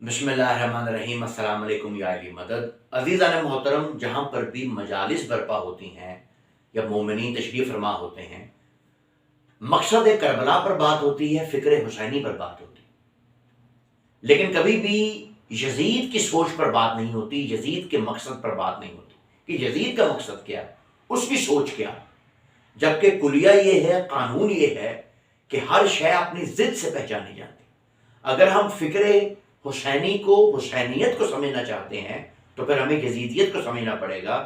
بسم اللہ الرحمن الرحیم۔ السلام علیکم یا علی مدد۔ عزیزان محترم، جہاں پر بھی مجالس برپا ہوتی ہیں یا مومنین تشریف فرما ہوتے ہیں، مقصد کربلا پر بات ہوتی ہے، فکر حسینی پر بات ہوتی ہے، لیکن کبھی بھی یزید کی سوچ پر بات نہیں ہوتی، یزید کے مقصد پر بات نہیں ہوتی کہ یزید کا مقصد کیا ہے، اس کی سوچ کیا ہے۔ جبکہ کلیہ یہ ہے، قانون یہ ہے کہ ہر شے اپنی ضد سے پہچانی جاتی۔ اگر ہم فکر حسینی کو، حسینیت کو سمجھنا چاہتے ہیں تو پھر ہمیں یزیدیت کو سمجھنا پڑے گا۔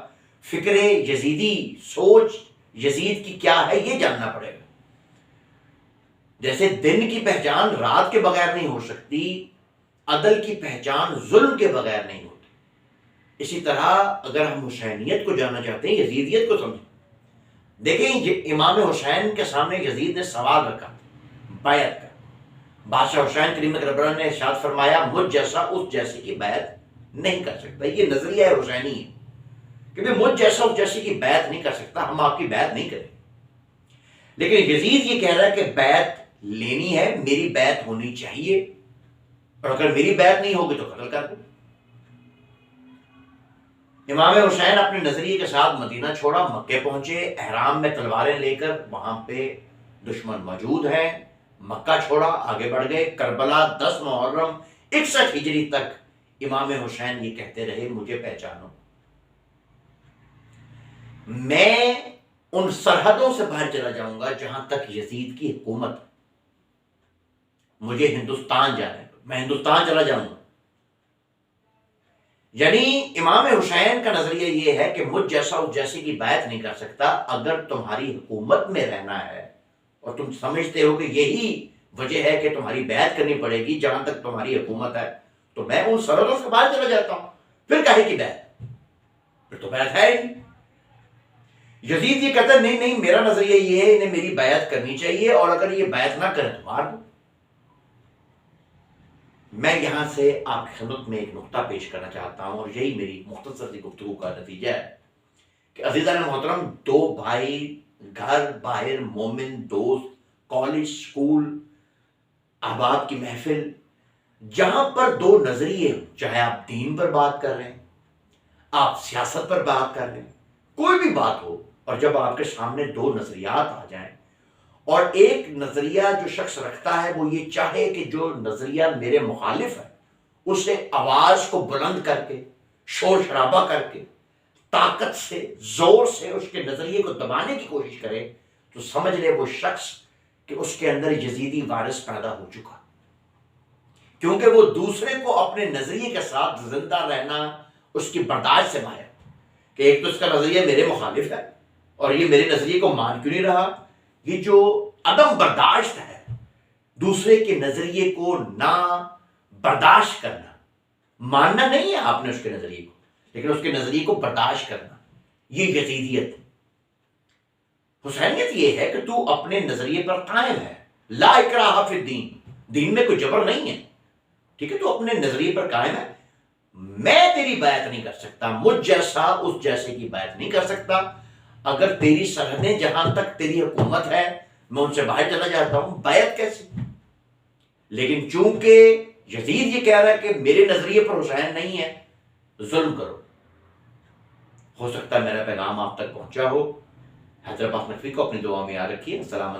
فکر یزیدی، سوچ یزید کی کیا ہے، یہ جاننا پڑے گا۔ جیسے دن کی پہچان رات کے بغیر نہیں ہو سکتی، عدل کی پہچان ظلم کے بغیر نہیں ہوتی، اسی طرح اگر ہم حسینیت کو جاننا چاہتے ہیں، یزیدیت کو سمجھیں۔ دیکھیں، امام حسین کے سامنے یزید نے سوال رکھا بیعت کا۔ بادشاہ حسین کریم اکرم نے ارشاد فرمایا، مجھ جیسا اس جیسے کی بیعت نہیں کر سکتا۔ یہ نظریہ حسینی ہے کہ مجھ جیسا اس جیسے کی بیعت نہیں کر سکتا، ہم آپ کی بیعت نہیں کریں۔ لیکن یزید یہ کہہ رہا ہے کہ بیعت لینی ہے، میری بیعت ہونی چاہیے، اور اگر میری بیعت نہیں ہوگی تو قتل کر دو۔ امام حسین اپنے نظریے کے ساتھ مدینہ چھوڑا، مکے پہنچے، احرام میں تلواریں لے کر، وہاں پہ دشمن موجود ہیں، مکہ چھوڑا، آگے بڑھ گئے۔ کربلا 10 محرم 61 ہجری تک امام حسین یہ کہتے رہے، مجھے پہچانو، میں ان سرحدوں سے باہر چلا جاؤں گا جہاں تک یزید کی حکومت، مجھے ہندوستان جانا ہے، میں ہندوستان چلا جاؤں گا۔ یعنی امام حسین کا نظریہ یہ ہے کہ مجھ جیسا اس جیسے کی بیعت نہیں کر سکتا۔ اگر تمہاری حکومت میں رہنا ہے اور تم سمجھتے ہو کہ یہی وجہ ہے کہ تمہاری بیعت کرنی پڑے گی جہاں تک تمہاری حکومت ہے، تو میں ان سرحدوں سے باہر چلا جاتا ہوں، پھر کاہے کی بیعت، پھر تو بیعت ہے ہی نہیں۔ یزید یہ کہتا ہے، نہیں نہیں، میرا نظریہ یہ ہے، انہیں میری بیعت کرنی چاہیے، اور اگر یہ بیعت نہ کریں تو مار دو۔ میں یہاں سے آپ کی خدمت میں ایک نقطہ پیش کرنا چاہتا ہوں، اور یہی میری مختصر سی گفتگو کا نتیجہ ہے کہ عزیزان محترم، 2 بھائی، گھر باہر، مومن دوست، کالج، سکول، احباب کی محفل، جہاں پر 2 نظریے، چاہے آپ دین پر بات کر رہے ہیں، آپ سیاست پر بات کر رہے ہیں، کوئی بھی بات ہو، اور جب آپ کے سامنے 2 نظریات آ جائیں، اور ایک نظریہ جو شخص رکھتا ہے وہ یہ چاہے کہ جو نظریہ میرے مخالف ہے اسے آواز کو بلند کر کے، شور شرابہ کر کے، طاقت سے، زور سے اس کے نظریے کو دبانے کی کوشش کرے، تو سمجھ لے وہ شخص کہ اس کے اندر یزیدی وائرس پیدا ہو چکا، کیونکہ وہ دوسرے کو اپنے نظریے کے ساتھ زندہ رہنا اس کی برداشت سے باہر، کہ ایک تو اس کا نظریہ میرے مخالف ہے اور یہ میرے نظریے کو مان کیوں نہیں رہا۔ یہ جو عدم برداشت ہے، دوسرے کے نظریے کو نہ برداشت کرنا، ماننا نہیں ہے آپ نے اس کے نظریے کو، لیکن اس کے نظریے کو برداشت کرنا، یہ یزیدیت۔ حسینیت یہ ہے کہ تو اپنے نظریے پر قائم ہے، لا اکراہ فی الدین، دین میں کوئی جبر نہیں ہے، ٹھیک ہے، تو اپنے نظریے پر قائم ہے۔ میں تیری بیعت نہیں کر سکتا، مجھ جیسا اس جیسے کی بیعت نہیں کر سکتا۔ اگر تیری سرحدیں جہاں تک تیری حکومت ہے میں ان سے باہر چلا جاتا ہوں، بیعت کیسے؟ لیکن چونکہ یزید یہ کہہ رہا ہے کہ میرے نظریے پر حسین نہیں ہے، ظلم کرو۔ ہو سکتا ہے میرا پیغام آپ تک پہنچا ہو۔ حیدر عباس نقوی کو اپنی دعا میں یاد رکھیے۔ السلام علیکم۔